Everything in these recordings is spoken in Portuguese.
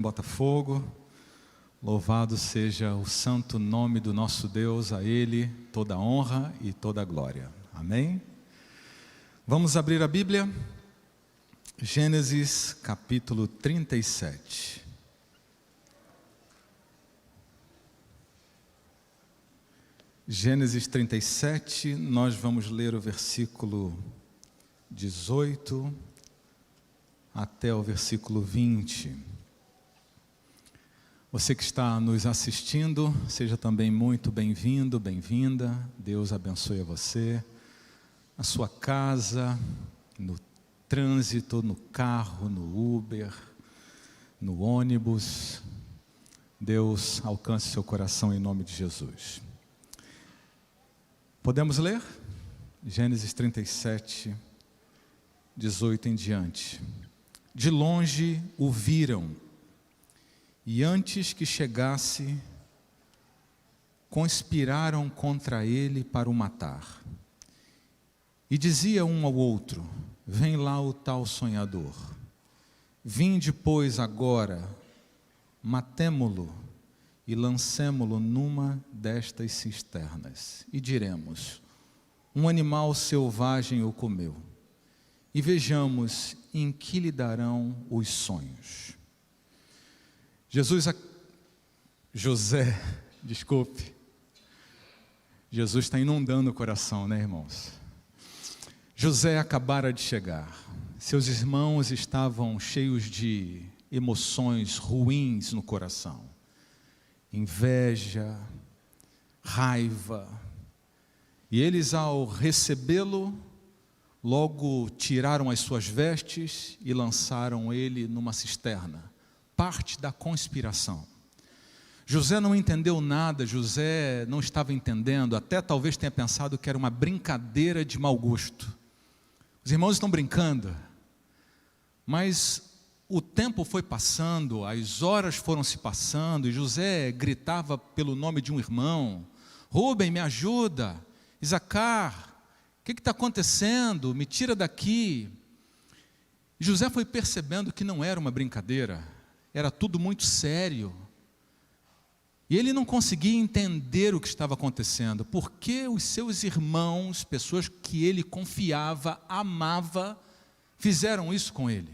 Botafogo, louvado seja o santo nome do nosso Deus, a Ele toda a honra e toda a glória. Amém? Vamos abrir a Bíblia, Gênesis capítulo 37. Gênesis 37, nós vamos ler o versículo 18 até o versículo 20. Você que está nos assistindo, seja também muito bem-vindo, bem-vinda. Deus abençoe a você, a sua casa, no trânsito, no carro, no Uber, no ônibus. Deus alcance seu coração em nome de Jesus. Podemos ler? Gênesis 37, 18 em diante. De longe o viram, e antes que chegasse, conspiraram contra ele para o matar. E dizia um ao outro: vem lá o tal sonhador. Vinde, pois, agora, matemo-lo e lancemo-lo numa destas cisternas. E diremos: um animal selvagem o comeu. E vejamos em que lhe darão os sonhos. José está inundando o coração, né, irmãos? José acabara de chegar. Seus irmãos estavam cheios de emoções ruins no coração. Inveja, raiva. E eles, ao recebê-lo, logo tiraram as suas vestes e lançaram ele numa cisterna. Parte da conspiração. José não entendeu nada, José não estava entendendo, até talvez tenha pensado que era uma brincadeira de mau gosto. Os irmãos estão brincando, mas o tempo foi passando, as horas foram se passando, e José gritava pelo nome de um irmão: Rubem, me ajuda, Isacar, o que está acontecendo? Me tira daqui. E José foi percebendo que não era uma brincadeira, era tudo muito sério. E ele não conseguia entender o que estava acontecendo. Porque os seus irmãos, pessoas que ele confiava, amava, fizeram isso com ele.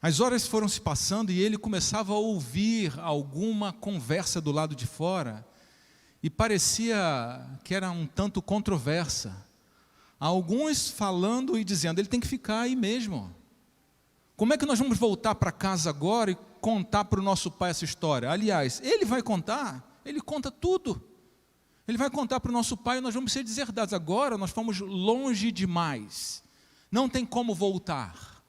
As horas foram se passando e ele começava a ouvir alguma conversa do lado de fora. E parecia que era um tanto controversa. Alguns falando e dizendo: ele tem que ficar aí mesmo. Como é que nós vamos voltar para casa agora e contar para o nosso pai essa história? Aliás, ele vai contar, ele conta tudo. Ele vai contar para o nosso pai e nós vamos ser deserdados. Agora nós fomos longe demais, não tem como voltar.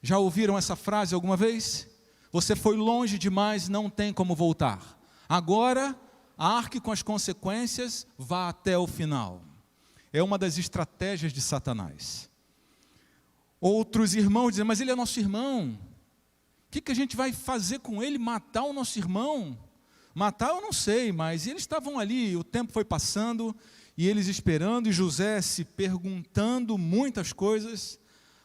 Já ouviram essa frase alguma vez? Você foi longe demais, não tem como voltar. Agora, arque com as consequências, vá até o final. É uma das estratégias de Satanás. Outros irmãos dizem: mas ele é nosso irmão, o que a gente vai fazer com ele? Matar o nosso irmão? Matar eu não sei, mas eles estavam ali, o tempo foi passando, e eles esperando, e José se perguntando muitas coisas,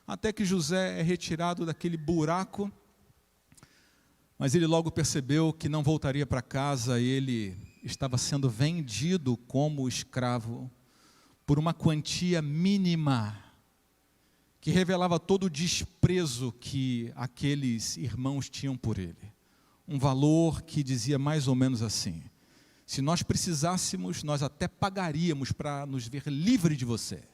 até que José é retirado daquele buraco, mas ele logo percebeu que não voltaria para casa. Ele estava sendo vendido como escravo, por uma quantia mínima, que revelava todo o desprezo que aqueles irmãos tinham por ele. Um valor que dizia mais ou menos assim: se nós precisássemos, nós até pagaríamos para nos ver livre de você.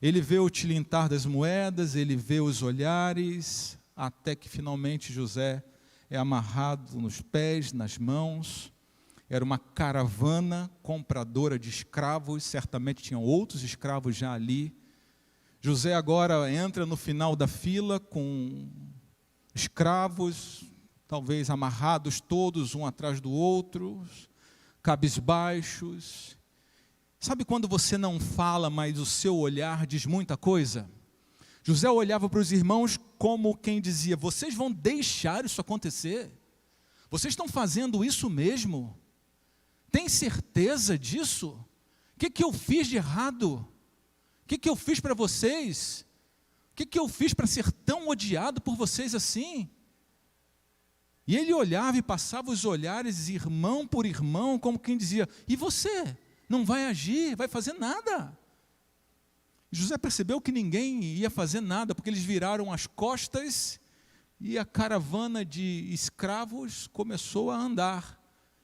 Ele vê o tilintar das moedas, ele vê os olhares, até que finalmente José é amarrado nos pés, nas mãos. Era uma caravana compradora de escravos, certamente tinham outros escravos já ali. José agora entra no final da fila com escravos, talvez amarrados todos um atrás do outro, cabisbaixos. Sabe quando você não fala, mas o seu olhar diz muita coisa? José olhava para os irmãos como quem dizia: vocês vão deixar isso acontecer? Vocês estão fazendo isso mesmo? Tem certeza disso? O que eu fiz de errado? O que eu fiz para vocês? O que eu fiz para ser tão odiado por vocês assim? E ele olhava e passava os olhares, irmão por irmão, como quem dizia, e você? Não vai agir, vai fazer nada. José percebeu que ninguém ia fazer nada, porque eles viraram as costas e a caravana de escravos começou a andar.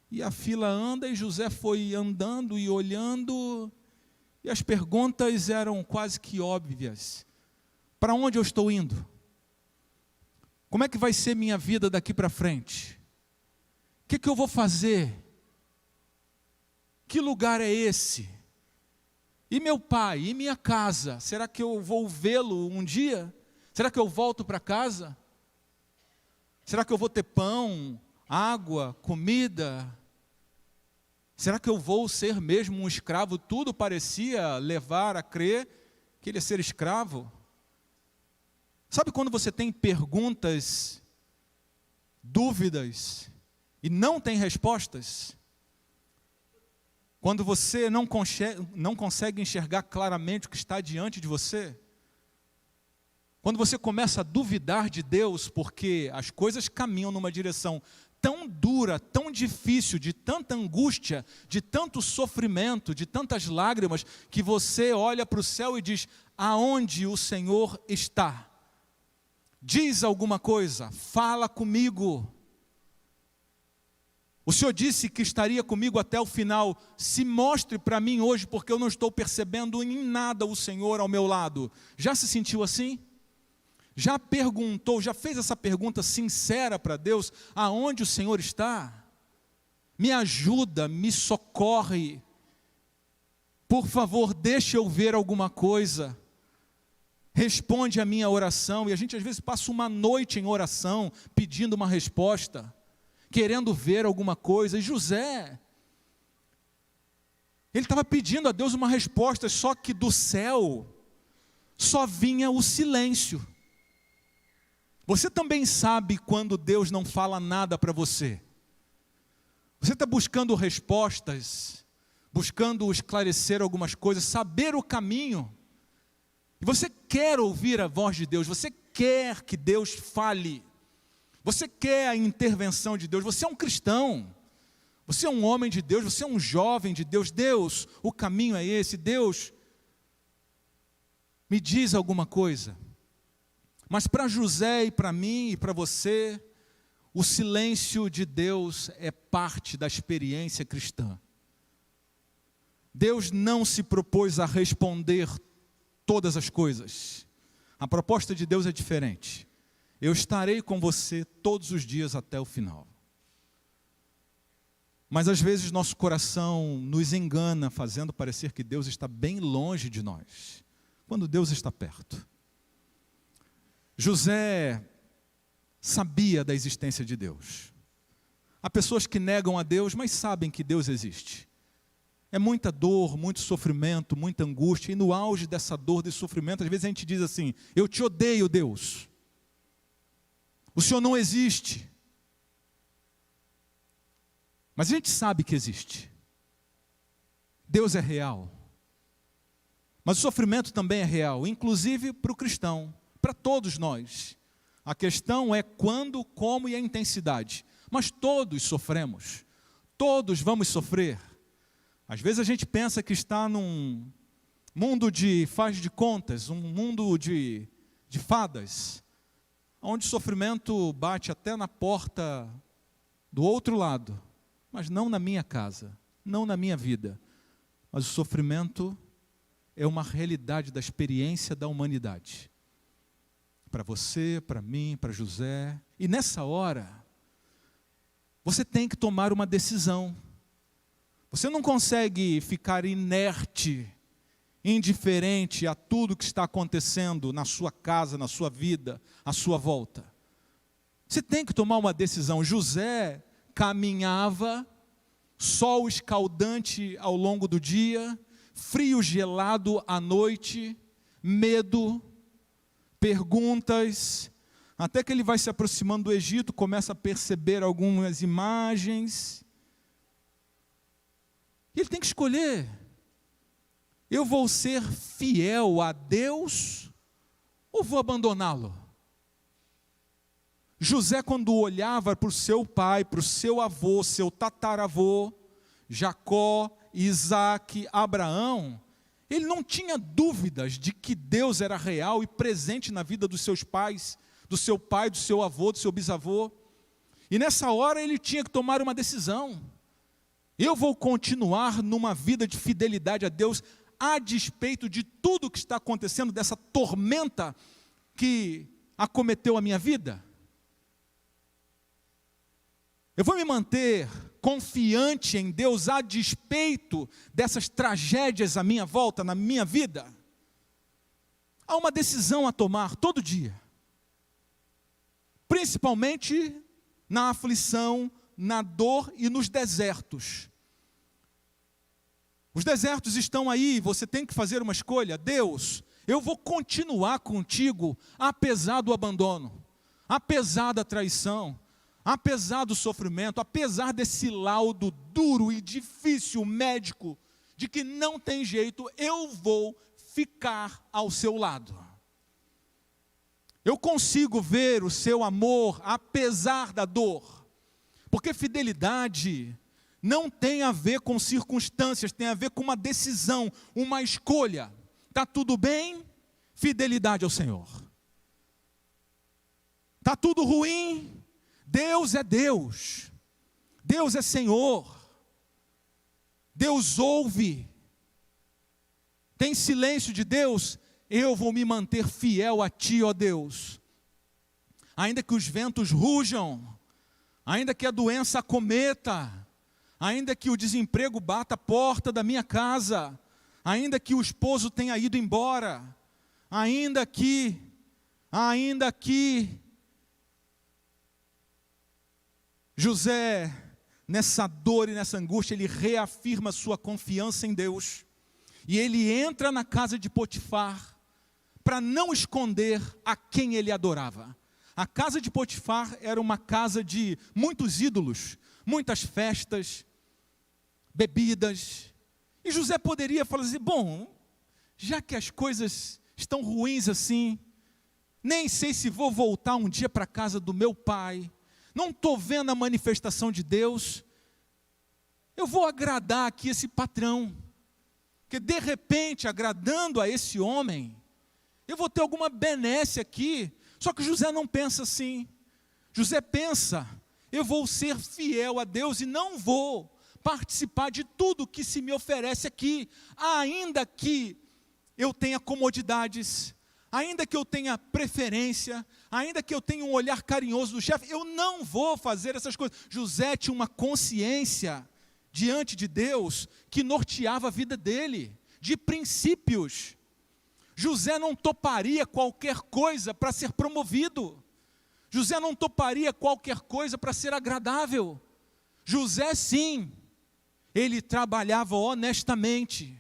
E a fila anda e José foi andando e olhando, e as perguntas eram quase que óbvias. Para onde eu estou indo? Como é que vai ser minha vida daqui para frente? O que eu vou fazer? Que lugar é esse? E meu pai, e minha casa? Será que eu vou vê-lo um dia? Será que eu volto para casa? Será que eu vou ter pão, água, comida? Será que eu vou ser mesmo um escravo? Tudo parecia levar a crer que ele ia ser escravo. Sabe quando você tem perguntas, dúvidas, e não tem respostas? Quando você não consegue enxergar claramente o que está diante de você? Quando você começa a duvidar de Deus, porque as coisas caminham numa direção tão dura, tão difícil, de tanta angústia, de tanto sofrimento, de tantas lágrimas, que você olha para o céu e diz, aonde o Senhor está? Diz alguma coisa, fala comigo. O Senhor disse que estaria comigo até o final. Se mostre para mim hoje, porque eu não estou percebendo em nada o Senhor ao meu lado. Já se sentiu assim? Já perguntou, já fez essa pergunta sincera para Deus? Aonde o Senhor está? Me ajuda, me socorre. Por favor, deixa eu ver alguma coisa. Responde a minha oração. E a gente às vezes passa uma noite em oração, pedindo uma resposta, querendo ver alguma coisa. E José, ele estava pedindo a Deus uma resposta, só que do céu só vinha o silêncio. Você também sabe quando Deus não fala nada para você. Você está buscando respostas, buscando esclarecer algumas coisas, saber o caminho. E você quer ouvir a voz de Deus, você quer que Deus fale. Você quer a intervenção de Deus, você é um cristão, você é um homem de Deus, você é um jovem de Deus. Deus, o caminho é esse. Deus, me diz alguma coisa. Mas para José e para mim e para você, o silêncio de Deus é parte da experiência cristã. Deus não se propôs a responder todas as coisas. A proposta de Deus é diferente. Eu estarei com você todos os dias até o final. Mas às vezes nosso coração nos engana, fazendo parecer que Deus está bem longe de nós, quando Deus está perto. José sabia da existência de Deus. Há pessoas que negam a Deus, mas sabem que Deus existe. É muita dor, muito sofrimento, muita angústia, e no auge dessa dor, desse sofrimento, às vezes a gente diz assim, eu te odeio, Deus. O Senhor não existe. Mas a gente sabe que existe. Deus é real. Mas o sofrimento também é real, inclusive para o cristão, para todos nós. A questão é quando, como e a intensidade. Mas todos sofremos. Todos vamos sofrer. Às vezes a gente pensa que está num mundo de faz de contas, um mundo de fadas, onde o sofrimento bate até na porta do outro lado, mas não na minha casa, não na minha vida. Mas o sofrimento é uma realidade da experiência da humanidade. Para você, para mim, para José. E nessa hora, você tem que tomar uma decisão. Você não consegue ficar inerte, indiferente a tudo que está acontecendo na sua casa, na sua vida, à sua volta. Você tem que tomar uma decisão. José caminhava, sol escaldante ao longo do dia, frio gelado à noite, medo, perguntas, até que ele vai se aproximando do Egito, começa a perceber algumas imagens. E ele tem que escolher, eu vou ser fiel a Deus ou vou abandoná-lo? José, quando olhava para o seu pai, para o seu avô, seu tataravô, Jacó, Isaac, Abraão, ele não tinha dúvidas de que Deus era real e presente na vida dos seus pais, do seu pai, do seu avô, do seu bisavô. E nessa hora ele tinha que tomar uma decisão. Eu vou continuar numa vida de fidelidade a Deus, a despeito de tudo que está acontecendo, dessa tormenta que acometeu a minha vida? Eu vou me manter confiante em Deus a despeito dessas tragédias à minha volta, na minha vida? Há uma decisão a tomar todo dia, principalmente na aflição, na dor e nos desertos. Os desertos estão aí, você tem que fazer uma escolha. Deus, eu vou continuar contigo, apesar do abandono, apesar da traição, apesar do sofrimento, apesar desse laudo duro e difícil médico, de que não tem jeito, eu vou ficar ao seu lado. Eu consigo ver o seu amor, apesar da dor, porque fidelidade não tem a ver com circunstâncias, tem a ver com uma decisão, uma escolha. Está tudo bem? Fidelidade ao Senhor. Está tudo ruim? Deus é Deus. Deus é Senhor. Deus ouve. Tem silêncio de Deus? Eu vou me manter fiel a Ti, ó Deus. Ainda que os ventos rujam, ainda que a doença acometa, ainda que o desemprego bata a porta da minha casa, ainda que o esposo tenha ido embora, ainda que José, nessa dor e nessa angústia, ele reafirma sua confiança em Deus, e ele entra na casa de Potifar, para não esconder a quem ele adorava. A casa de Potifar era uma casa de muitos ídolos, muitas festas, bebidas, e José poderia falar assim, bom, já que as coisas estão ruins assim, nem sei se vou voltar um dia para a casa do meu pai, não estou vendo a manifestação de Deus, eu vou agradar aqui esse patrão, que de repente, agradando a esse homem, eu vou ter alguma benesse aqui. Só que José não pensa assim. José pensa, eu vou ser fiel a Deus e não vou participar de tudo que se me oferece aqui, ainda que eu tenha comodidades, ainda que eu tenha preferência, ainda que eu tenha um olhar carinhoso do chefe, eu não vou fazer essas coisas. José tinha uma consciência diante de Deus que norteava a vida dele, de princípios. José não toparia qualquer coisa para ser promovido. José não toparia qualquer coisa para ser agradável. José, sim, ele trabalhava honestamente.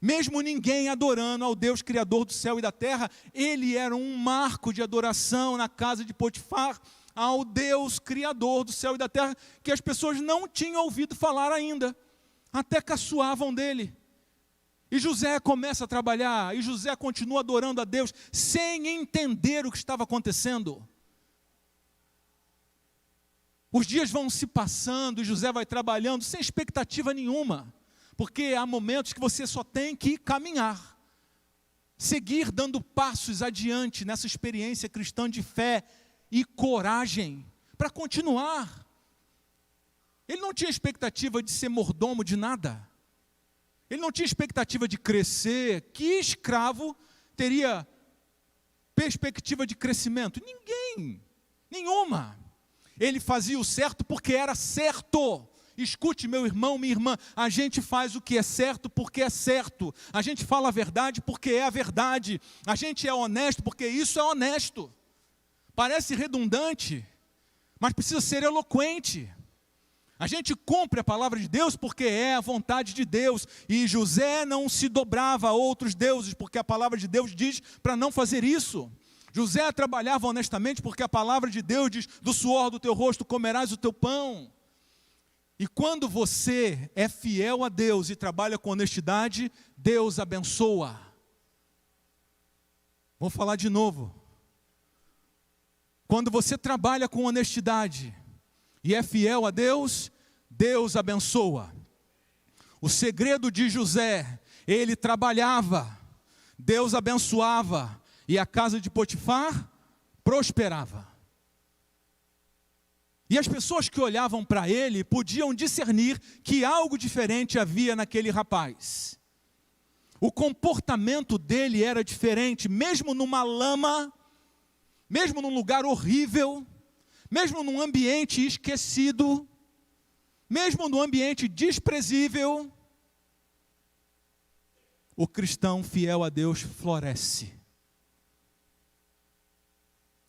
Mesmo ninguém adorando ao Deus Criador do céu e da terra, ele era um marco de adoração na casa de Potifar, ao Deus Criador do céu e da terra, que as pessoas não tinham ouvido falar ainda, até caçoavam dele. E José começa a trabalhar, e José continua adorando a Deus, sem entender o que estava acontecendo. Os dias vão se passando, e José vai trabalhando, sem expectativa nenhuma, porque há momentos que você só tem que caminhar, seguir dando passos adiante, nessa experiência cristã de fé e coragem, para continuar. Ele não tinha expectativa de ser mordomo de nada, ele não tinha expectativa de crescer. Que escravo teria perspectiva de crescimento? Ninguém, nenhuma. Ele fazia o certo porque era certo. Escute, meu irmão, minha irmã, a gente faz o que é certo porque é certo. A gente fala a verdade porque é a verdade. A gente é honesto porque isso é honesto. Parece redundante, mas precisa ser eloquente. A gente cumpre a palavra de Deus porque é a vontade de Deus. E José não se dobrava a outros deuses, porque a palavra de Deus diz para não fazer isso. José trabalhava honestamente porque a palavra de Deus diz, do suor do teu rosto comerás o teu pão. E quando você é fiel a Deus e trabalha com honestidade, Deus abençoa. Vou falar de novo. Quando você trabalha com honestidade e é fiel a Deus, Deus abençoa. O segredo de José, ele trabalhava, Deus abençoava, e a casa de Potifar prosperava. E as pessoas que olhavam para ele podiam discernir que algo diferente havia naquele rapaz. O comportamento dele era diferente, mesmo numa lama, mesmo num lugar horrível, mesmo num ambiente esquecido, mesmo num ambiente desprezível, o cristão fiel a Deus floresce.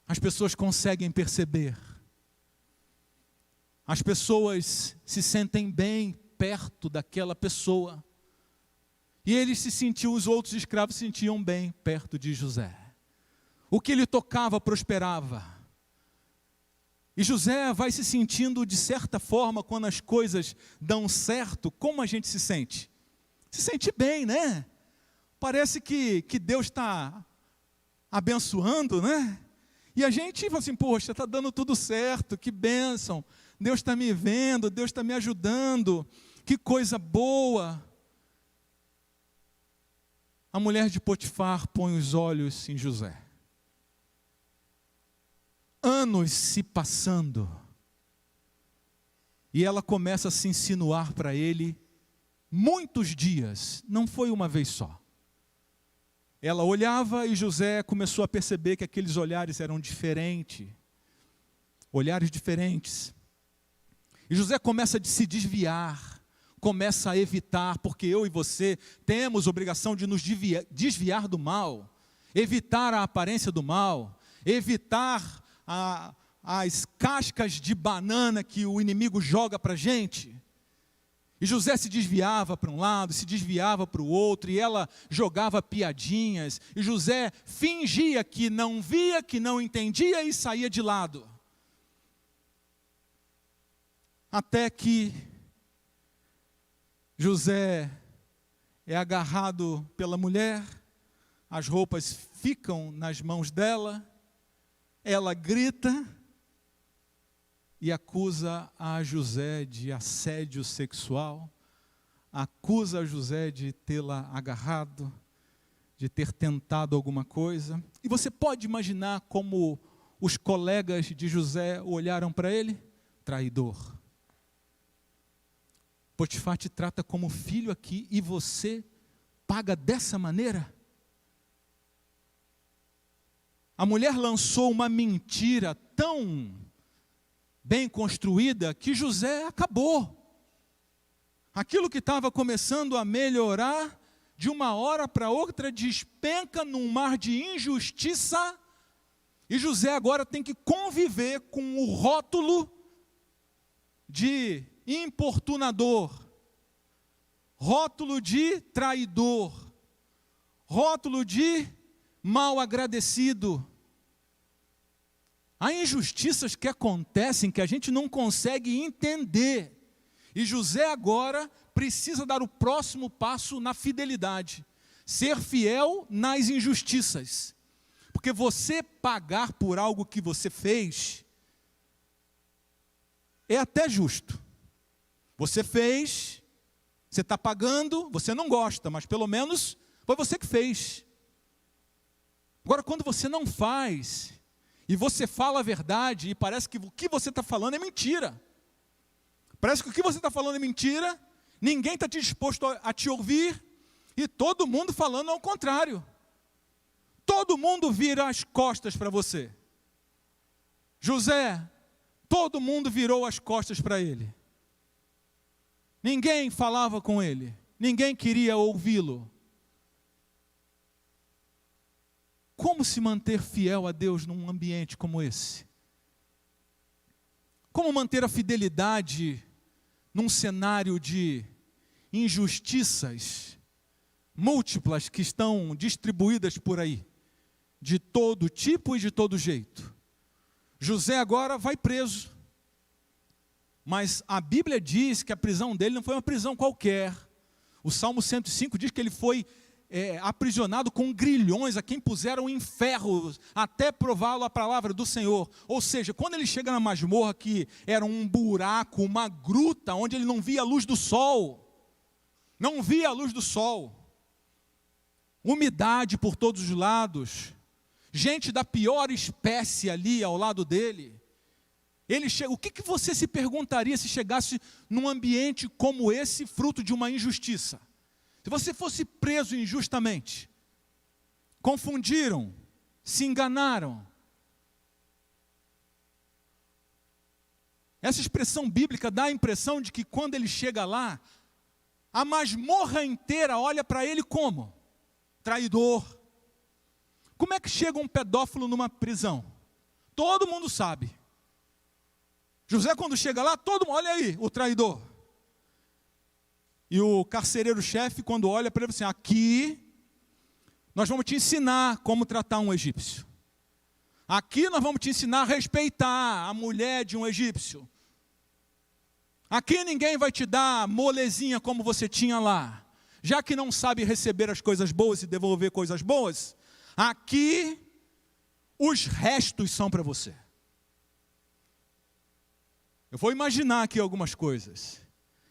As pessoas conseguem perceber. As pessoas se sentem bem perto daquela pessoa. E eles se sentiam, os outros escravos se sentiam bem perto de José. O que ele tocava prosperava. E José vai se sentindo de certa forma, quando as coisas dão certo, como a gente se sente? Se sente bem, né? Parece que Deus está abençoando, né? E a gente fala assim, poxa, está dando tudo certo, que bênção. Deus está me vendo, Deus está me ajudando, que coisa boa. A mulher de Potifar põe os olhos em José. Anos se passando, e ela começa a se insinuar para ele, muitos dias, não foi uma vez só. Ela olhava e José começou a perceber que aqueles olhares eram diferentes, olhares diferentes. E José começa a se desviar, começa a evitar, porque eu e você temos obrigação de nos desviar do mal, evitar a aparência do mal, evitar as cascas de banana que o inimigo joga para a gente. E José se desviava para um lado, se desviava para o outro, e ela jogava piadinhas, e José fingia que não via, que não entendia e saía de lado. Até que José é agarrado pela mulher, as roupas ficam nas mãos dela, ela grita e acusa a José de assédio sexual, acusa a José de tê-la agarrado, de ter tentado alguma coisa. E você pode imaginar como os colegas de José olharam para ele? Traidor. Potifar te trata como filho aqui e você paga dessa maneira? A mulher lançou uma mentira tão bem construída que José acabou. Aquilo que estava começando a melhorar, de uma hora para outra despenca num mar de injustiça, e José agora tem que conviver com o rótulo de importunador, rótulo de traidor, rótulo de mal agradecido. Há injustiças que acontecem que a gente não consegue entender. E José agora precisa dar o próximo passo na fidelidade. Ser fiel nas injustiças. Porque você pagar por algo que você fez é até justo. Você fez, você está pagando, você não gosta, mas pelo menos foi você que fez. Agora, quando você não faz, e você fala a verdade, e parece que o que você está falando é mentira. Parece que o que você está falando é mentira, ninguém está disposto a te ouvir, e todo mundo falando ao contrário. Todo mundo vira as costas para você. José, todo mundo virou as costas para ele. Ninguém falava com ele, ninguém queria ouvi-lo. Como se manter fiel a Deus num ambiente como esse? Como manter a fidelidade num cenário de injustiças múltiplas que estão distribuídas por aí, de todo tipo e de todo jeito? José agora vai preso, mas a Bíblia diz que a prisão dele não foi uma prisão qualquer. O Salmo 105 diz que ele foi aprisionado com grilhões, a quem puseram em ferros, até prová-lo a palavra do Senhor. Ou seja, quando ele chega na masmorra, que era um buraco, uma gruta, onde ele não via a luz do sol, umidade por todos os lados, gente da pior espécie ali ao lado dele, o que você se perguntaria se chegasse num ambiente como esse, fruto de uma injustiça? Se você fosse preso injustamente, confundiram, se enganaram. Essa expressão bíblica dá a impressão de que quando ele chega lá, a masmorra inteira olha para ele como? Traidor. Como é que chega um pedófilo numa prisão? Todo mundo sabe. José, quando chega lá, todo mundo, olha aí, o traidor. E o carcereiro-chefe, quando olha para ele, assim, aqui nós vamos te ensinar como tratar um egípcio. Aqui nós vamos te ensinar a respeitar a mulher de um egípcio. Aqui ninguém vai te dar molezinha como você tinha lá. Já que não sabe receber as coisas boas e devolver coisas boas, aqui os restos são para você. Eu vou imaginar aqui algumas coisas.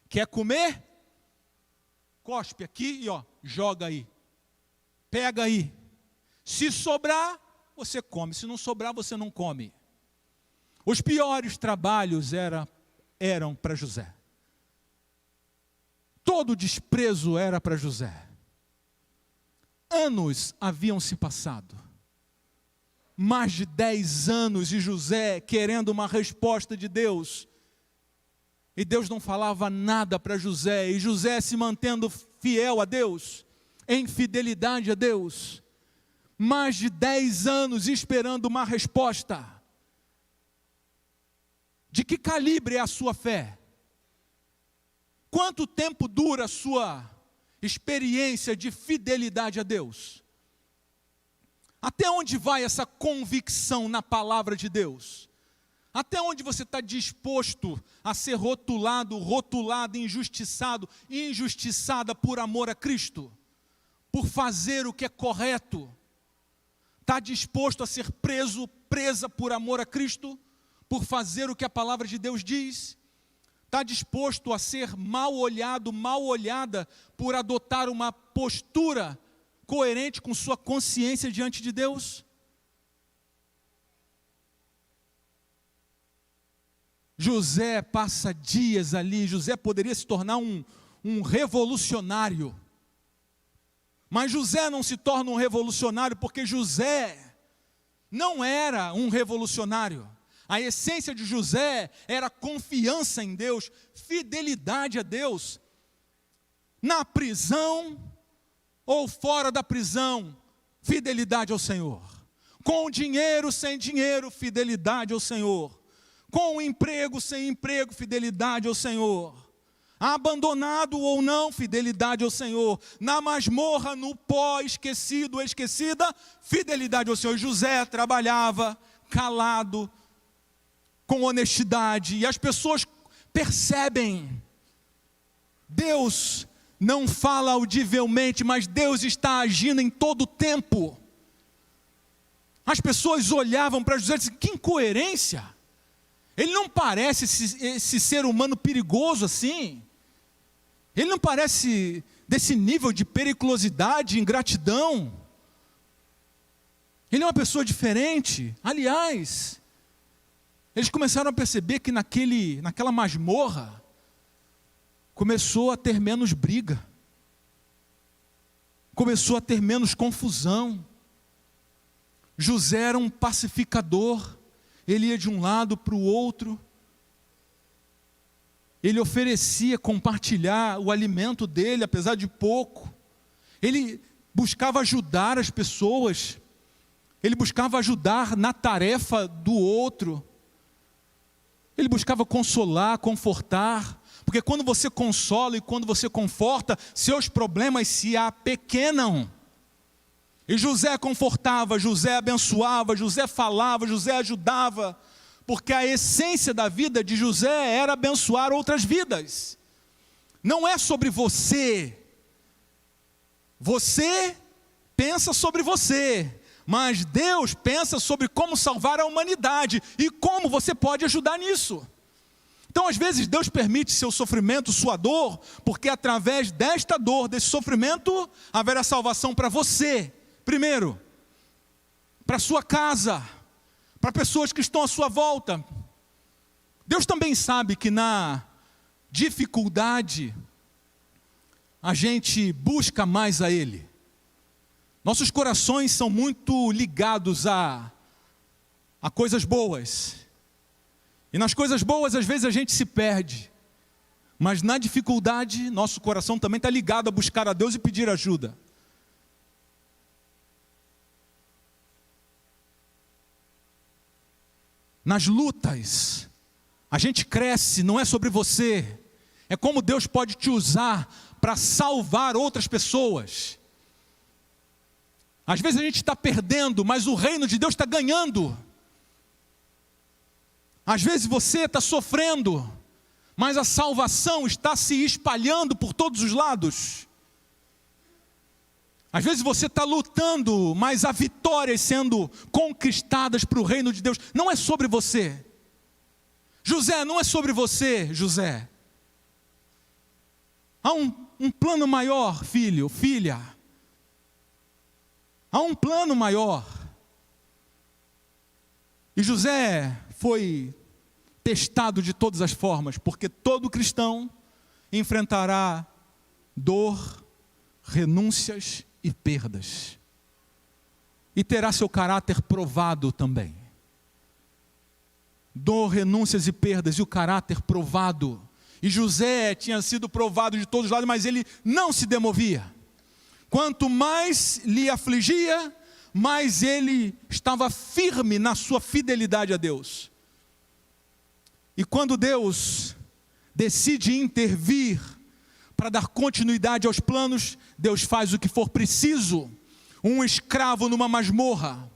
Quer comer? Cospe aqui e joga aí. Pega aí. Se sobrar, você come. Se não sobrar, você não come. Os piores trabalhos eram para José. Todo desprezo era para José. Anos haviam se passado. Mais de 10 anos e José querendo uma resposta de Deus. E Deus não falava nada para José. E José se mantendo fiel a Deus, em fidelidade a Deus. Mais de 10 anos esperando uma resposta. De que calibre é a sua fé? Quanto tempo dura a sua experiência de fidelidade a Deus? Até onde vai essa convicção na palavra de Deus? Até onde você está disposto a ser rotulado, injustiçado, injustiçada por amor a Cristo? Por fazer o que é correto? Está disposto a ser presa por amor a Cristo? Por fazer o que a palavra de Deus diz? Está disposto a ser mal olhado, mal olhada, por adotar uma postura coerente com sua consciência diante de Deus? José passa dias ali. José poderia se tornar um revolucionário. Mas José não se torna um revolucionário porque José não era um revolucionário. A essência de José era confiança em Deus, fidelidade a Deus. Na prisão ou fora da prisão, fidelidade ao Senhor. Com dinheiro, sem dinheiro, fidelidade ao Senhor. Com emprego, sem emprego, fidelidade ao Senhor. Abandonado ou não, fidelidade ao Senhor. Na masmorra, no pó, esquecido, esquecida, fidelidade ao Senhor. José trabalhava calado, com honestidade, e as pessoas percebem. Deus não fala audivelmente, mas Deus está agindo em todo o tempo. As pessoas olhavam para José e diziam, que incoerência! Ele não parece esse ser humano perigoso assim. Ele não parece desse nível de periculosidade, ingratidão. Ele é uma pessoa diferente. Aliás, eles começaram a perceber que naquela masmorra, começou a ter menos briga. Começou a ter menos confusão. José era um pacificador. Ele ia de um lado para o outro. Ele oferecia compartilhar o alimento dele, apesar de pouco. Ele buscava ajudar as pessoas. Ele buscava ajudar na tarefa do outro. Ele buscava consolar, confortar. Porque quando você consola e quando você conforta, seus problemas se apequenam. E José confortava, José abençoava, José falava, José ajudava, porque a essência da vida de José era abençoar outras vidas. Não é sobre você, Você pensa sobre você, mas Deus pensa sobre como salvar a humanidade e como você pode ajudar nisso. Então, às vezes, Deus permite seu sofrimento, sua dor, porque através desta dor, desse sofrimento, haverá salvação para você, primeiro, para sua casa, para pessoas que estão à sua volta. Deus também sabe que na dificuldade, a gente busca mais a Ele. Nossos corações são muito ligados a coisas boas. E nas coisas boas, às vezes, a gente se perde. Mas na dificuldade, nosso coração também está ligado a buscar a Deus e pedir ajuda. Nas lutas, a gente cresce, não é sobre você. É como Deus pode te usar para salvar outras pessoas. Às vezes a gente está perdendo, mas o reino de Deus está ganhando. Às vezes você está sofrendo, mas a salvação está se espalhando por todos os lados. Às vezes você está lutando, mas há vitórias sendo conquistadas para o reino de Deus. Não é sobre você. José, não é sobre você, José. Há um plano maior, filho, filha. Há um plano maior. E José foi testado de todas as formas, porque todo cristão enfrentará dor, renúncias e perdas. E terá seu caráter provado também. Dor, renúncias e perdas e o caráter provado. E José tinha sido provado de todos os lados, mas ele não se demovia. Quanto mais lhe afligia, mais ele estava firme na sua fidelidade a Deus. E quando Deus decide intervir para dar continuidade aos planos, Deus faz o que for preciso. Um escravo numa masmorra,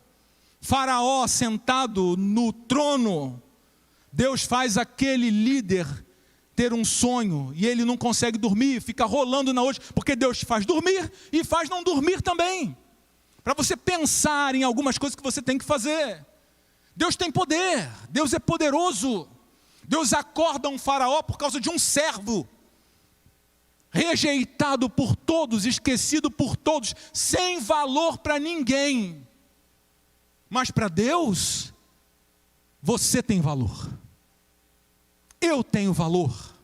Faraó sentado no trono, Deus faz aquele líder ter um sonho, e ele não consegue dormir, fica rolando na noite, porque Deus faz dormir e faz não dormir também, para você pensar em algumas coisas que você tem que fazer. Deus tem poder, Deus é poderoso. Deus acorda um faraó por causa de um servo, rejeitado por todos, esquecido por todos, sem valor para ninguém. Mas para Deus, você tem valor. Eu tenho valor.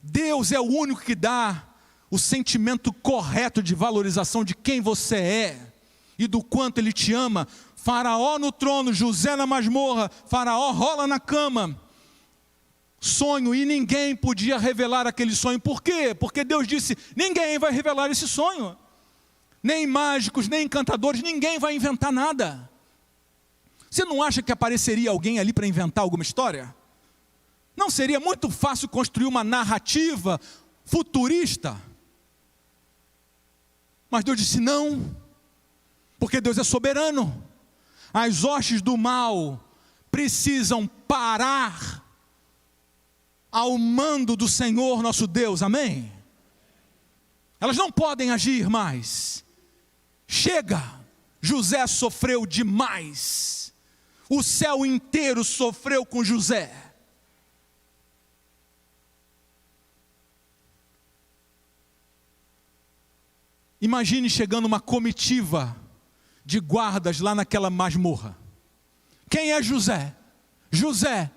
Deus é o único que dá o sentimento correto de valorização de quem você é e do quanto Ele te ama. Faraó no trono, José na masmorra, Faraó rola na cama. Sonho, e ninguém podia revelar aquele sonho. Por quê? Porque Deus disse, ninguém vai revelar esse sonho. Nem mágicos, nem encantadores, ninguém vai inventar nada. Você não acha que apareceria alguém ali para inventar alguma história? Não seria muito fácil construir uma narrativa futurista? Mas Deus disse não, porque Deus é soberano. As hostes do mal precisam parar ao mando do Senhor nosso Deus, amém? Elas não podem agir mais. Chega, José sofreu demais. O céu inteiro sofreu com José. Imagine chegando uma comitiva de guardas lá naquela masmorra. Quem é José? José.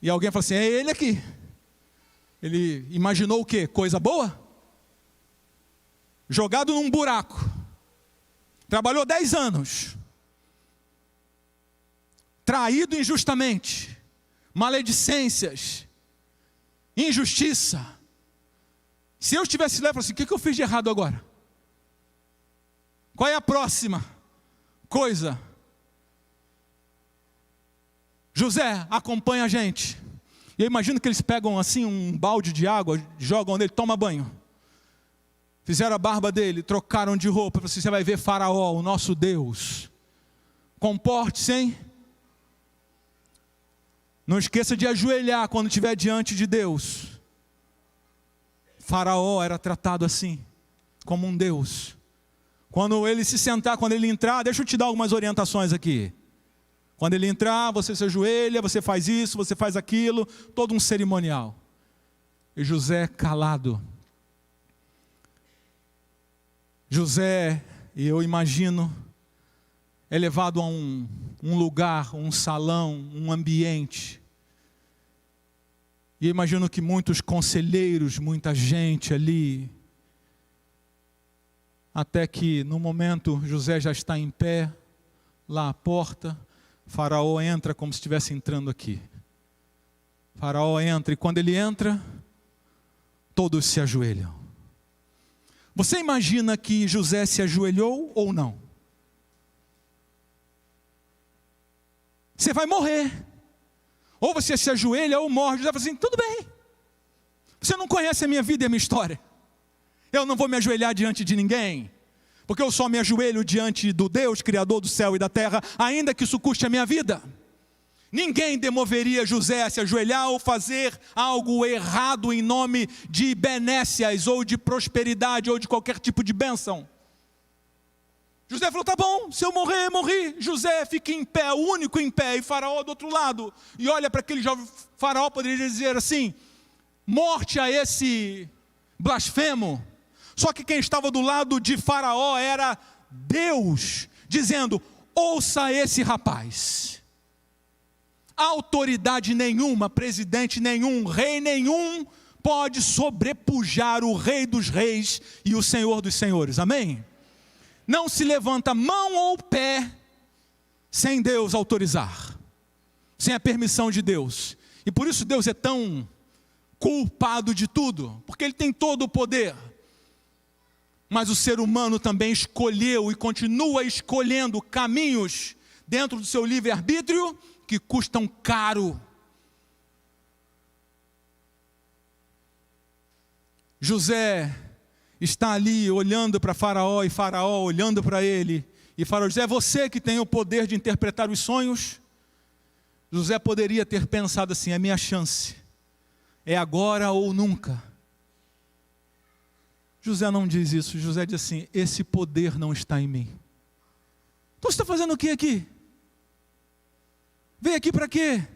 E alguém fala assim, é ele aqui. Ele imaginou o quê? Coisa boa? Jogado num buraco. Trabalhou 10 anos. Traído injustamente. Maledicências. Injustiça. Se eu estivesse lá, eu falaria assim, o que eu fiz de errado agora? Qual é a próxima coisa? José, acompanha a gente. E eu imagino que eles pegam assim um balde de água, jogam nele, toma banho. Fizeram a barba dele, trocaram de roupa. Você vai ver Faraó, o nosso Deus. Comporte-se, hein? Não esqueça de ajoelhar quando estiver diante de Deus. Faraó era tratado assim. como um Deus. Quando ele se sentar, quando ele entrar, deixa eu te dar algumas orientações aqui. Quando ele entrar, você se ajoelha, você faz isso, você faz aquilo, todo um cerimonial. E José calado. José, e eu imagino, é levado a um lugar, um salão, um ambiente. E eu imagino que muitos conselheiros, muita gente ali, até que no momento José já está em pé, lá à porta, Faraó entra como se estivesse entrando aqui. Faraó entra, e quando ele entra, todos se ajoelham. Você imagina que José se ajoelhou ou não? Você vai morrer. Ou você se ajoelha ou morre. José fala assim, tudo bem. Você não conhece a minha vida e a minha história. Eu não vou me ajoelhar diante de ninguém. Porque eu só me ajoelho diante do Deus, Criador do céu e da terra, ainda que isso custe a minha vida. Ninguém demoveria José a se ajoelhar ou fazer algo errado em nome de benécias, ou de prosperidade, ou de qualquer tipo de bênção. José falou, tá bom, se eu morrer, morri. José fica em pé, o único em pé, e Faraó do outro lado. E olha para aquele jovem, Faraó poderia dizer assim, morte a esse blasfemo. Só que quem estava do lado de Faraó era Deus, dizendo, ouça esse rapaz. Autoridade nenhuma, presidente nenhum, rei nenhum, pode sobrepujar o Rei dos Reis e o Senhor dos Senhores, amém? Não se levanta mão ou pé, sem Deus autorizar, sem a permissão de Deus. E por isso Deus é tão culpado de tudo, porque Ele tem todo o poder. Mas o ser humano também escolheu e continua escolhendo caminhos dentro do seu livre-arbítrio que custam caro. José está ali olhando para Faraó e Faraó olhando para ele. E Faraó diz, é você que tem o poder de interpretar os sonhos? José poderia ter pensado assim, é minha chance. É agora ou nunca. José não diz isso, José diz assim, esse poder não está em mim. Então você está fazendo o que aqui? Veio aqui para quê?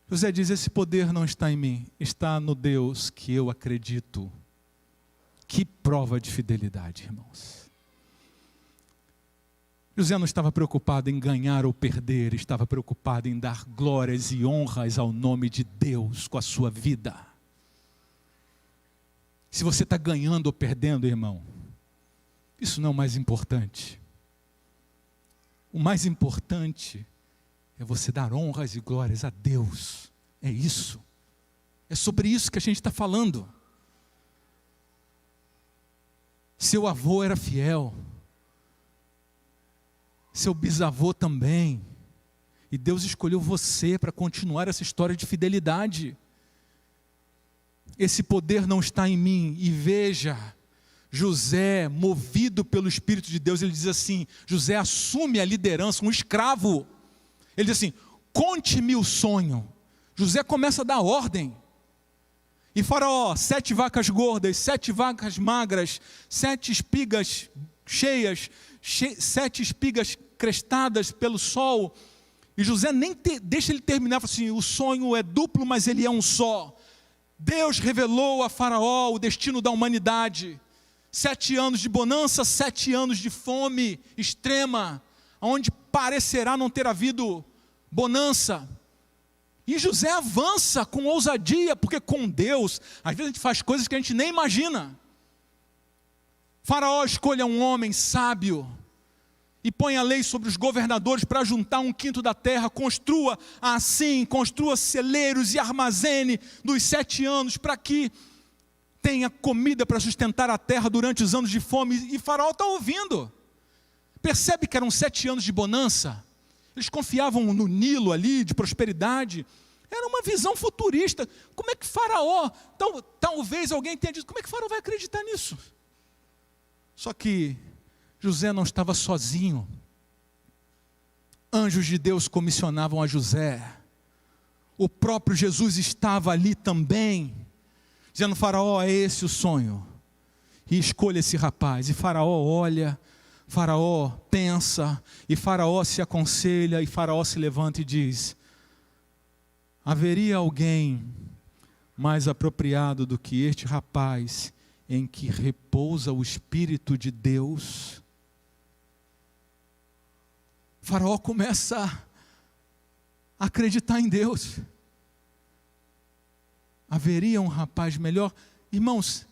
José diz, esse poder não está em mim, está no Deus que eu acredito. Que prova de fidelidade, irmãos. José não estava preocupado em ganhar ou perder, estava preocupado em dar glórias e honras ao nome de Deus com a sua vida. Se você está ganhando ou perdendo, irmão, isso não é o mais importante. O mais importante é você dar honras e glórias a Deus. É isso. É sobre isso que a gente está falando. Seu avô era fiel. Seu bisavô também. E Deus escolheu você para continuar essa história de fidelidade. Esse poder não está em mim. E veja, José, movido pelo Espírito de Deus, ele diz assim, José assume a liderança, um escravo. Ele diz assim, conte-me o sonho. José começa a dar ordem. E Faraó, 7 vacas gordas, 7 vacas magras, 7 espigas cheias, 7 espigas crestadas pelo sol. E José nem deixa ele terminar, fala assim, o sonho é duplo, mas ele é um só. Deus revelou a Faraó o destino da humanidade. 7 anos de bonança, 7 anos de fome extrema, onde parecerá não ter havido bonança. E José avança com ousadia, porque com Deus, às vezes a gente faz coisas que a gente nem imagina. Faraó escolha um homem sábio, e põe a lei sobre os governadores para juntar 1/5 da terra, construa celeiros e armazene dos 7 anos, para que tenha comida para sustentar a terra durante os anos de fome. E Faraó está ouvindo, percebe que eram 7 anos de bonança, eles confiavam no Nilo ali, de prosperidade, era uma visão futurista. Como é que Faraó, talvez alguém tenha dito, como é que Faraó vai acreditar nisso? Só que José não estava sozinho. Anjos de Deus comissionavam a José. O próprio Jesus estava ali também, dizendo, Faraó, é esse o sonho. e escolha esse rapaz. E Faraó olha, Faraó pensa, e Faraó se aconselha, e Faraó se levanta e diz: haveria alguém mais apropriado do que este rapaz, em que repousa o Espírito de Deus? Faraó começa a acreditar em Deus. Haveria um rapaz melhor? Irmãos,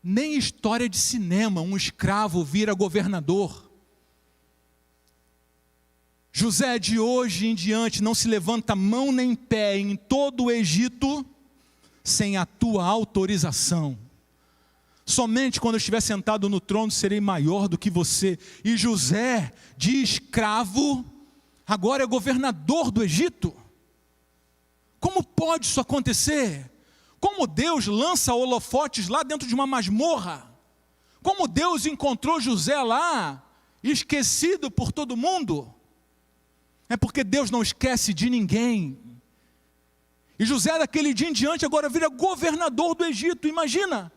nem história de cinema um escravo vira governador. José, de hoje em diante, não se levanta mão nem pé em todo o Egito sem a tua autorização. Somente quando eu estiver sentado no trono serei maior do que você. E José, de escravo, agora é governador do Egito. Como pode isso acontecer? Como Deus lança holofotes lá dentro de uma masmorra? Como Deus encontrou José lá, esquecido por todo mundo? É porque Deus não esquece de ninguém. E José, daquele dia em diante, agora vira governador do Egito. Imagina,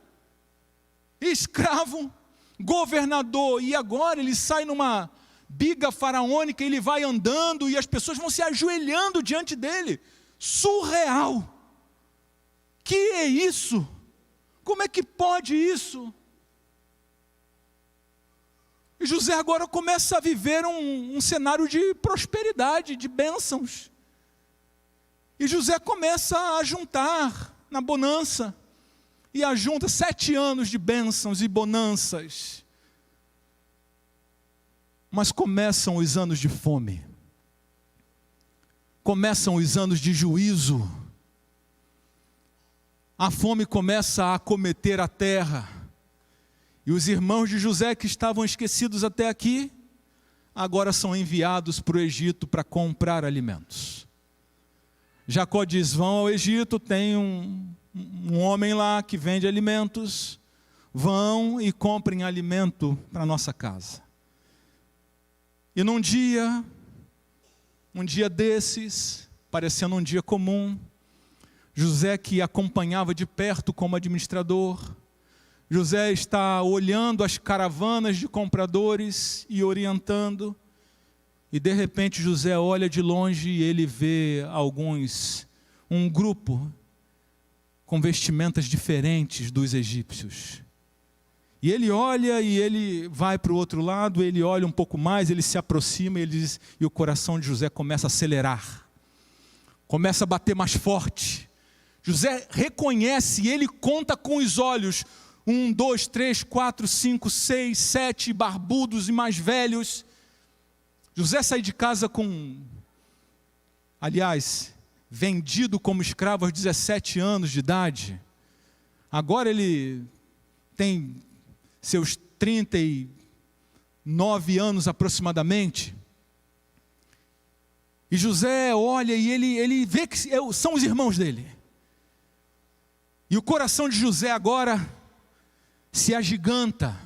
escravo, governador, e agora ele sai numa biga faraônica, ele vai andando e as pessoas vão se ajoelhando diante dele. Surreal. Que é isso? Como é que pode isso? E José agora começa a viver um cenário de prosperidade, de bênçãos. E José começa a juntar na bonança. E ajunta 7 anos de bênçãos e bonanças. Mas começam os anos de fome. Começam os anos de juízo. A fome começa a acometer a terra. E os irmãos de José, que estavam esquecidos até aqui, agora são enviados para o Egito para comprar alimentos. Jacó diz: vão ao Egito, tem um homem lá que vende alimentos, vão e comprem alimento para a nossa casa. E num dia desses, parecendo um dia comum, José, que acompanhava de perto como administrador, José está olhando as caravanas de compradores e orientando, e de repente José olha de longe e ele vê um grupo com vestimentas diferentes dos egípcios. E ele olha e ele vai para o outro lado, ele olha um pouco mais, ele se aproxima e ele diz, e o coração de José começa a acelerar, começa a bater mais forte. José reconhece e ele conta com os olhos, 1, 2, 3, 4, 5, 6, 7 barbudos e mais velhos. José sai de casa vendido como escravo aos 17 anos de idade. Agora ele tem seus 39 anos aproximadamente. E José olha e ele vê que são os irmãos dele. E o coração de José agora se agiganta.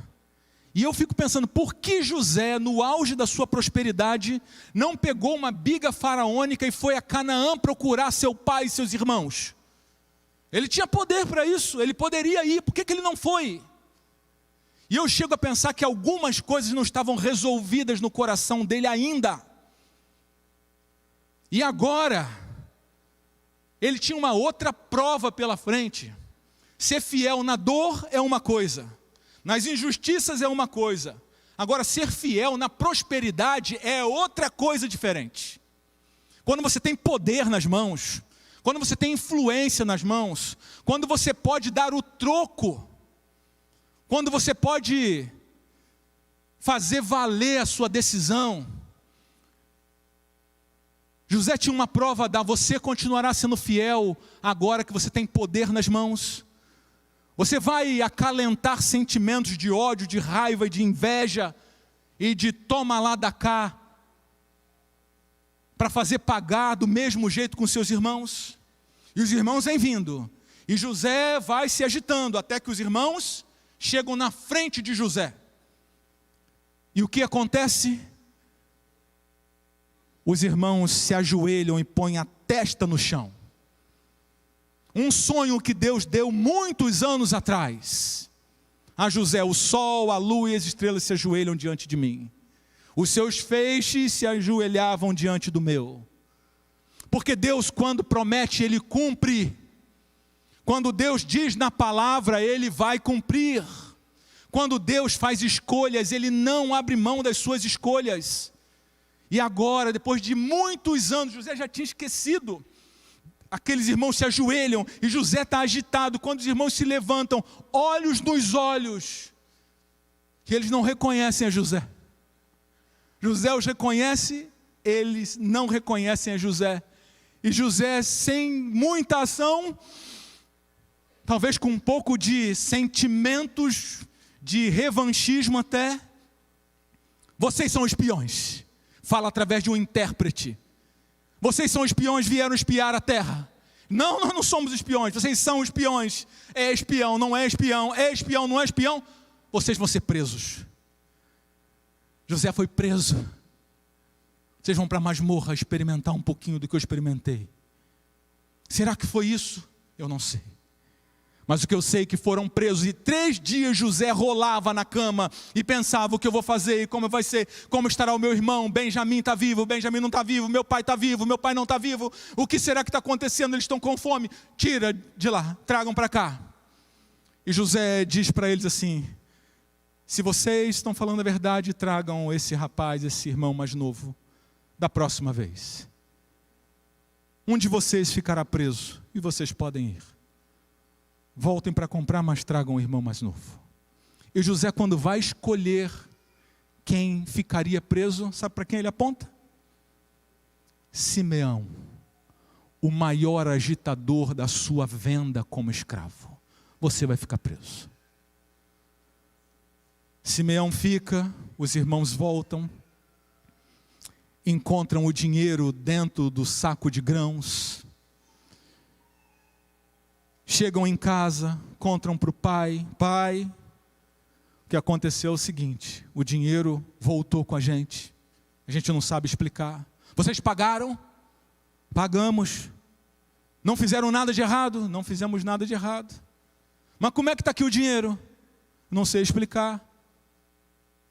E eu fico pensando, por que José, no auge da sua prosperidade, não pegou uma biga faraônica e foi a Canaã procurar seu pai e seus irmãos? Ele tinha poder para isso, ele poderia ir, por que ele não foi? E eu chego a pensar que algumas coisas não estavam resolvidas no coração dele ainda. E agora, ele tinha uma outra prova pela frente. Ser fiel na dor é uma coisa, nas injustiças é uma coisa. Agora, ser fiel na prosperidade é outra coisa diferente. Quando você tem poder nas mãos, quando você tem influência nas mãos, quando você pode dar o troco, quando você pode fazer valer a sua decisão. José tinha uma prova a dar: você continuará sendo fiel agora que você tem poder nas mãos? Você vai acalentar sentimentos de ódio, de raiva, de inveja e de toma lá da cá para fazer pagar do mesmo jeito com seus irmãos? E os irmãos vêm vindo, e José vai se agitando até que os irmãos chegam na frente de José. E o que acontece? Os irmãos se ajoelham e põem a testa no chão. um sonho que Deus deu muitos anos atrás a José: o sol, a lua e as estrelas se ajoelham diante de mim, os seus feixes se ajoelhavam diante do meu. Porque Deus, quando promete, Ele cumpre. Quando Deus diz na palavra, Ele vai cumprir. Quando Deus faz escolhas, Ele não abre mão das suas escolhas. E agora, depois de muitos anos, José já tinha esquecido. Aqueles irmãos se ajoelham e José está agitado. Quando os irmãos se levantam, olhos nos olhos, que eles não reconhecem a José. José os reconhece, eles não reconhecem a José. E José, sem muita ação, talvez com um pouco de sentimentos de revanchismo até: vocês são espiões. Fala através de um intérprete. Vocês são espiões, vieram espiar a terra. Não, nós não somos espiões, vocês são espiões. É espião, não é espião, é espião, não é espião. Vocês vão ser presos. José foi preso. Vocês vão para a masmorra experimentar um pouquinho do que eu experimentei. Será que foi isso? Eu não sei. Mas o que eu sei é que foram presos, e 3 dias José rolava na cama e pensava: o que eu vou fazer, e como vai ser, como estará o meu irmão, Benjamim está vivo, Benjamim não está vivo, meu pai está vivo, meu pai não está vivo, o que será que está acontecendo, eles estão com fome, tira de lá, tragam para cá. E José diz para eles assim: se vocês estão falando a verdade, tragam esse rapaz, esse irmão mais novo, da próxima vez. Um de vocês ficará preso, e vocês podem ir. Voltem para comprar, mas tragam o irmão mais novo. E José, quando vai escolher quem ficaria preso, sabe para quem ele aponta? Simeão, o maior agitador da sua venda como escravo. Você vai ficar preso. Simeão fica, os irmãos voltam, encontram o dinheiro dentro do saco de grãos. Chegam em casa, contam para o pai: pai, o que aconteceu é o seguinte, o dinheiro voltou com a gente não sabe explicar. Vocês pagaram? Pagamos. Não fizeram nada de errado? Não fizemos nada de errado. Mas como é que está aqui o dinheiro? Não sei explicar.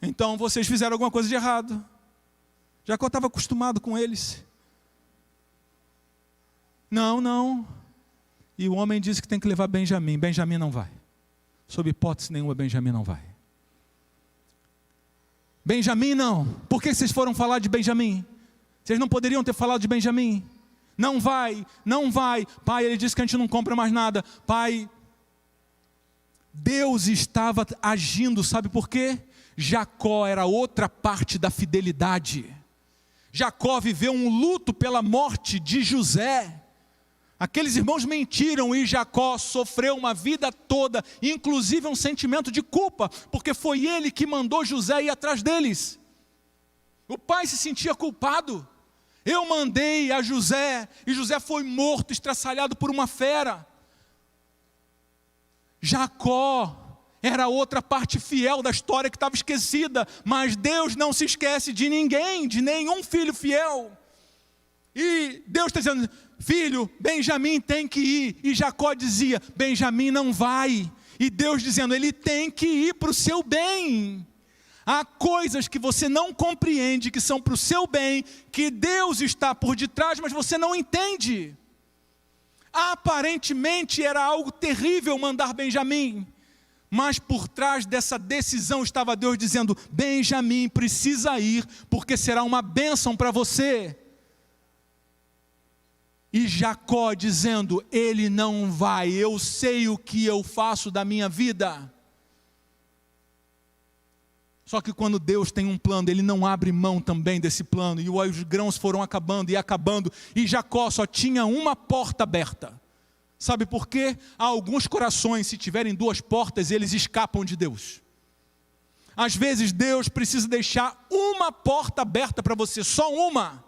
Então vocês fizeram alguma coisa de errado. Jacó estava acostumado com eles. Não. E o homem disse que tem que levar Benjamim. Benjamim não vai. Sob hipótese nenhuma, Benjamim não vai. Benjamim não. Por que vocês foram falar de Benjamim? Vocês não poderiam ter falado de Benjamim? Não vai. Pai, ele disse que a gente não compra mais nada. Pai, Deus estava agindo, sabe por quê? Jacó era outra parte da fidelidade. Jacó viveu um luto pela morte de José. Aqueles irmãos mentiram e Jacó sofreu uma vida toda, inclusive um sentimento de culpa, porque foi ele que mandou José ir atrás deles. O pai se sentia culpado. Eu mandei a José, e José foi morto, estraçalhado por uma fera. Jacó era outra parte fiel da história que estava esquecida, mas Deus não se esquece de ninguém, de nenhum filho fiel. E Deus está dizendo: filho, Benjamim tem que ir. E Jacó dizia: Benjamim não vai. E Deus dizendo: ele tem que ir para o seu bem. Há coisas que você não compreende, que são para o seu bem, que Deus está por detrás, mas você não entende. Aparentemente era algo terrível mandar Benjamim, mas por trás dessa decisão estava Deus dizendo: Benjamim precisa ir, porque será uma bênção para você. E Jacó dizendo: ele não vai, eu sei o que eu faço da minha vida. Só que quando Deus tem um plano, ele não abre mão também desse plano. E os grãos foram acabando e acabando, e Jacó só tinha uma porta aberta. Sabe por quê? Há alguns corações, se tiverem 2 portas, eles escapam de Deus. Às vezes Deus precisa deixar uma porta aberta para você, só uma,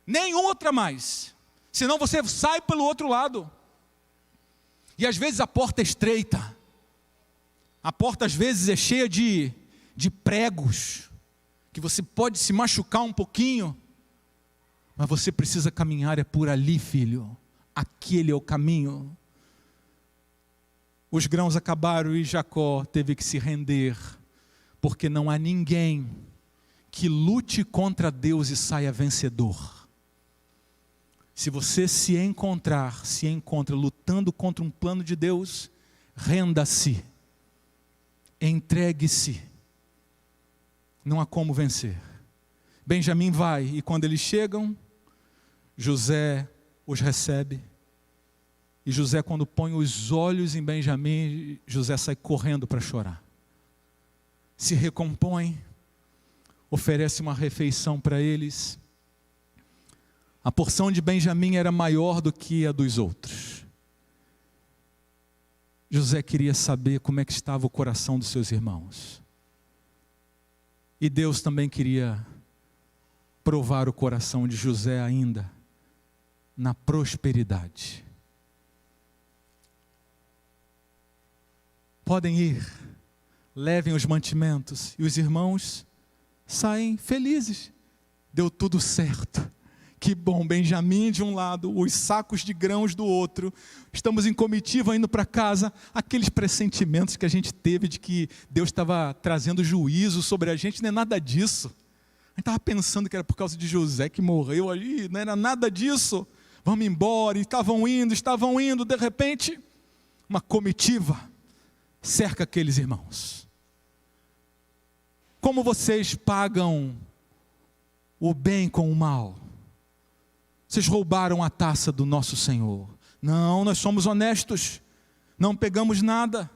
nem outra mais. Senão você sai pelo outro lado. E às vezes a porta é estreita. A porta às vezes é cheia de pregos, que você pode se machucar um pouquinho. Mas você precisa caminhar por ali, filho. aquele é o caminho. Os grãos acabaram e Jacó teve que se render, porque não há ninguém que lute contra Deus e saia vencedor. Se você se encontra lutando contra um plano de Deus, renda-se, entregue-se, não há como vencer. Benjamim vai, e quando eles chegam, José os recebe, e José, quando põe os olhos em Benjamim, José sai correndo para chorar. Se recompõe, oferece uma refeição para eles. A porção de Benjamim era maior do que a dos outros. José queria saber como é que estava o coração dos seus irmãos. E Deus também queria provar o coração de José ainda na prosperidade. Podem ir, levem os mantimentos, e os irmãos saem felizes. Deu tudo certo. Que bom, Benjamim de um lado, os sacos de grãos do outro. Estamos em comitiva indo para casa. Aqueles pressentimentos que a gente teve de que Deus estava trazendo juízo sobre a gente, não é nada disso. A gente estava pensando que era por causa de José que morreu ali, não era nada disso. Vamos embora, e estavam indo, de repente, uma comitiva cerca aqueles irmãos. Como vocês pagam o bem com o mal? Vocês roubaram a taça do nosso Senhor. Não, nós somos honestos, não pegamos nada.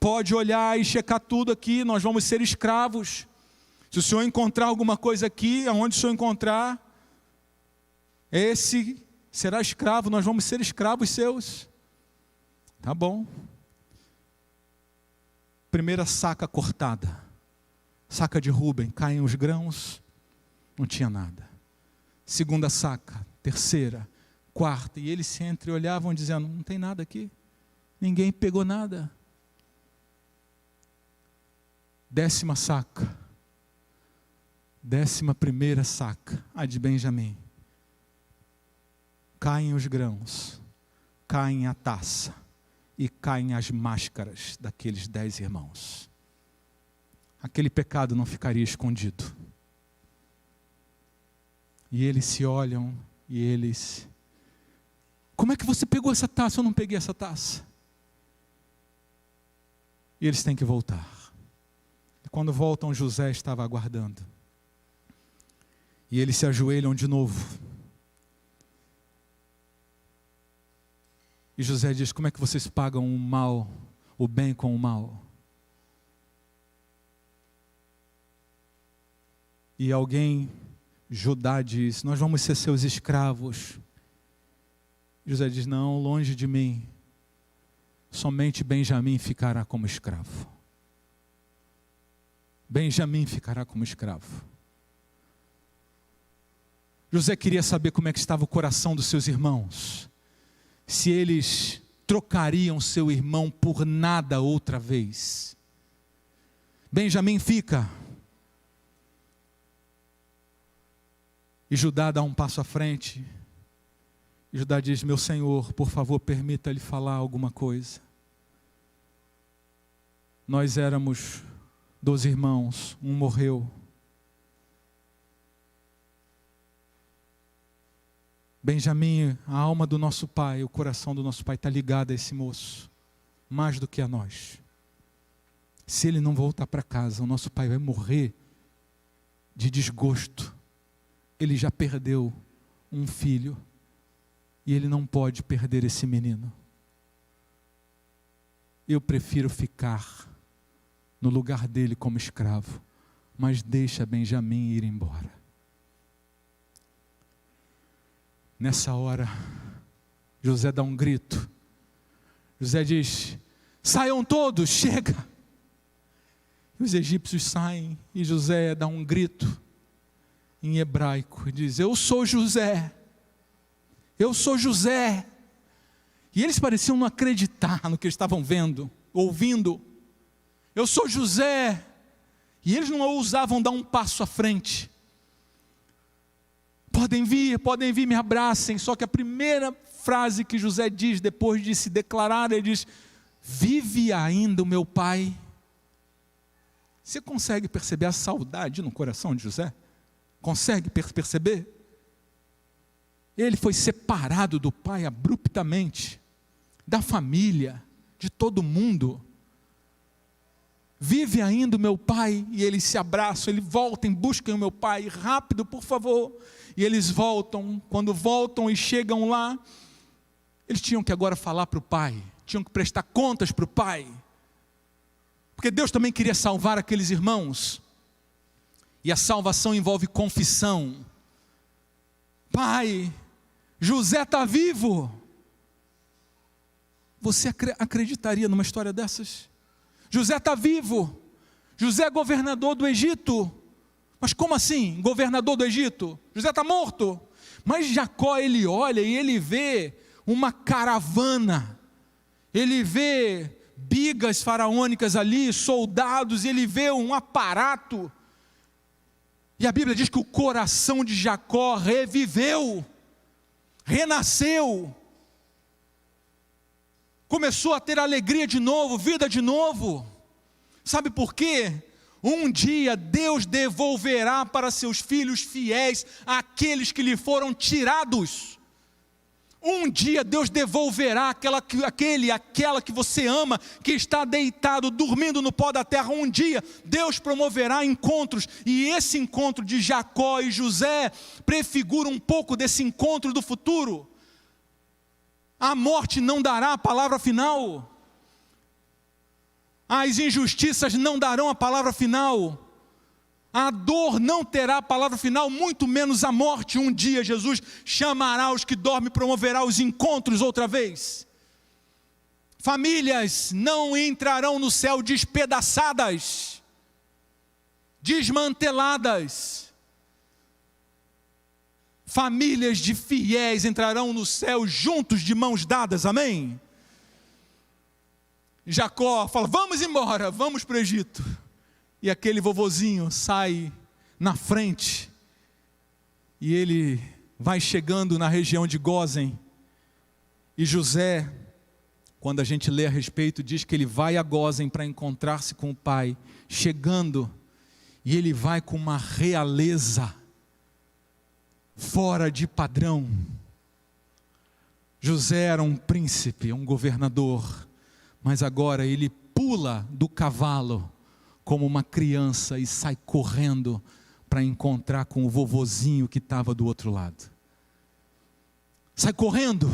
Pode olhar e checar tudo aqui, nós vamos ser escravos. Se o Senhor encontrar alguma coisa aqui, aonde o Senhor encontrar, esse será escravo, nós vamos ser escravos seus. Tá bom. Primeira saca cortada, saca de Rúben, caem os grãos, não tinha nada. Segunda saca, terceira, quarta, e eles se entreolhavam dizendo, não tem nada aqui, ninguém pegou nada. 10ª saca, 11ª saca, a de Benjamim. Caem os grãos, caem a taça, e caem as máscaras daqueles 10 irmãos. Aquele pecado não ficaria escondido. E eles se olham, e eles... Como é que você pegou essa taça? Eu não peguei essa taça. E eles têm que voltar. E quando voltam, José estava aguardando. E eles se ajoelham de novo. E José diz, como é que vocês pagam o mal, o bem com o mal? E alguém, Judá, diz, nós vamos ser seus escravos. José diz, não, longe de mim, somente Benjamim ficará como escravo. Benjamim ficará como escravo. José queria saber como é que estava o coração dos seus irmãos. Se eles trocariam seu irmão por nada outra vez. Benjamim fica. E Judá dá um passo à frente. E Judá diz, meu Senhor, por favor, permita-lhe falar alguma coisa. Nós éramos 12 irmãos, um morreu. Benjamim, a alma do nosso pai, o coração do nosso pai está ligado a esse moço, mais do que a nós. Se ele não voltar para casa, o nosso pai vai morrer de desgosto. Ele já perdeu um filho e ele não pode perder esse menino. Eu prefiro ficar no lugar dele como escravo, mas deixa Benjamim ir embora. Nessa hora, José dá um grito. José diz, saiam todos, chega. E os egípcios saem e José dá um grito em hebraico e diz, eu sou José, eu sou José. E eles pareciam não acreditar no que eles estavam vendo, ouvindo. Eu sou José. E eles não ousavam dar um passo à frente. podem vir, me abracem. Só que a primeira frase que José diz, depois de se declarar, ele diz: vive ainda o meu pai? Você consegue perceber a saudade no coração de José? Consegue perceber? Ele foi separado do pai abruptamente, da família, de todo mundo. Vive ainda o meu pai? E eles se abraçam, eles voltam, buscam o meu pai, rápido, por favor. E eles voltam. Quando voltam e chegam lá, eles tinham que agora falar para o pai, tinham que prestar contas para o pai, porque Deus também queria salvar aqueles irmãos, e a salvação envolve confissão. Pai, José está vivo. Você acreditaria numa história dessas? José está vivo, José é governador do Egito. Mas como assim, governador do Egito? José está morto. Mas Jacó, ele olha e ele vê uma caravana, ele vê bigas faraônicas ali, soldados, ele vê um aparato, e a Bíblia diz que o coração de Jacó reviveu, renasceu, começou a ter alegria de novo, vida de novo. Sabe por quê? Um dia Deus devolverá para seus filhos fiéis aqueles que lhe foram tirados. Um dia Deus devolverá aquela que você ama, que está deitado, dormindo no pó da terra. Um dia Deus promoverá encontros, e esse encontro de Jacó e José prefigura um pouco desse encontro do futuro. A morte não dará a palavra final, as injustiças não darão a palavra final, a dor não terá a palavra final, muito menos a morte. Um dia Jesus chamará os que dormem e promoverá os encontros outra vez. Famílias não entrarão no céu despedaçadas, desmanteladas. Famílias de fiéis entrarão no céu juntos, de mãos dadas, amém? Jacó fala: vamos embora, vamos para o Egito. E aquele vovozinho sai na frente, e ele vai chegando na região de Gósen, e José, quando a gente lê a respeito, diz que ele vai a Gósen para encontrar-se com o pai, chegando, e ele vai com uma realeza fora de padrão. José era um príncipe, um governador, mas agora ele pula do cavalo como uma criança e sai correndo para encontrar com o vovozinho que estava do outro lado. Sai correndo,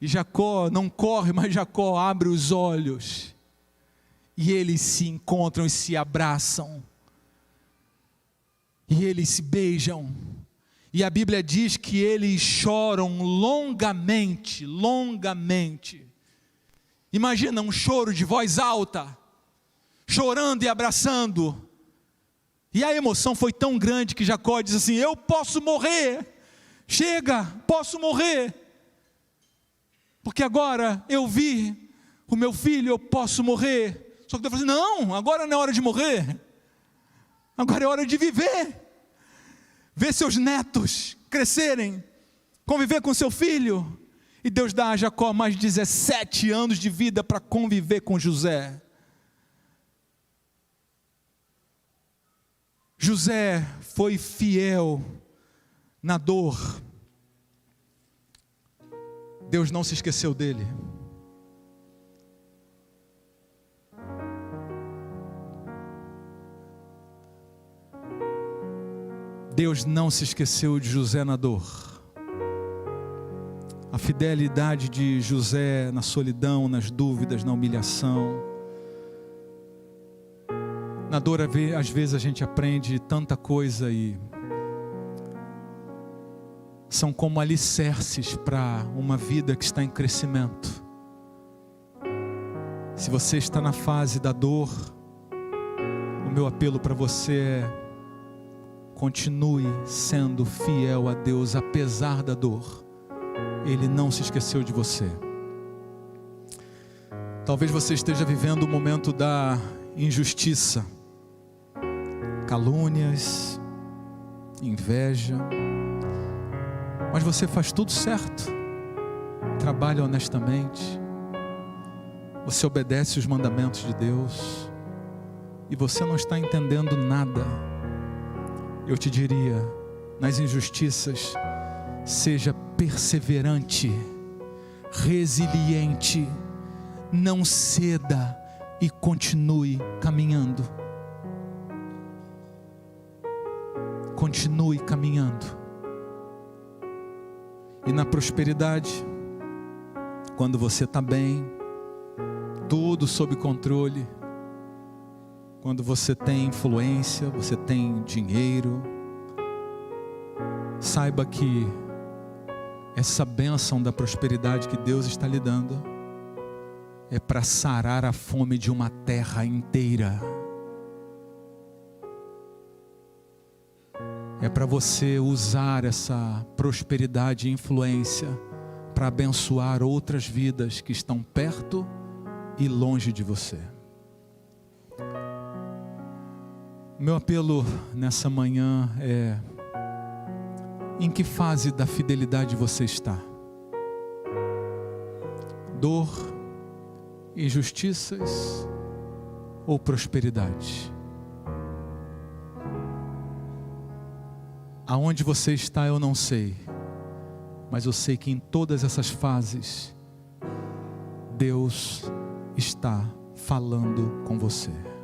e Jacó não corre, mas Jacó abre os olhos, e eles se encontram e se abraçam, e eles se beijam, e a Bíblia diz que eles choram longamente, longamente. Imagina um choro de voz alta, chorando e abraçando, e a emoção foi tão grande que Jacó diz assim: eu posso morrer, chega, posso morrer, porque agora eu vi o meu filho, eu posso morrer. Só que Deus falou assim: não, agora não é hora de morrer, agora é hora de viver, ver seus netos crescerem, conviver com seu filho. E Deus dá a Jacó mais 17 anos de vida para conviver com José. José foi fiel na dor. Deus não se esqueceu dele. Deus não se esqueceu de José na dor. A fidelidade de José na solidão, nas dúvidas, na humilhação. Na dor, às vezes a gente aprende tanta coisa, e são como alicerces para uma vida que está em crescimento. Se você está na fase da dor, o meu apelo para você é: continue sendo fiel a Deus apesar da dor. Ele não se esqueceu de você. Talvez você esteja vivendo o momento da injustiça, calúnias, inveja, mas você faz tudo certo, trabalha honestamente, você obedece os mandamentos de Deus, e você não está entendendo nada. Eu te diria, nas injustiças, seja perseverante, resiliente, não ceda e continue caminhando. Continue caminhando. E na prosperidade, quando você está bem, tudo sob controle, quando você tem influência, você tem dinheiro, saiba que essa bênção da prosperidade que Deus está lhe dando é para sarar a fome de uma terra inteira. É para você usar essa prosperidade e influência para abençoar outras vidas que estão perto e longe de você. Meu apelo nessa manhã é: em que fase da fidelidade você está? Dor, injustiças ou prosperidade? Aonde você está eu não sei, mas eu sei que em todas essas fases, Deus está falando com você.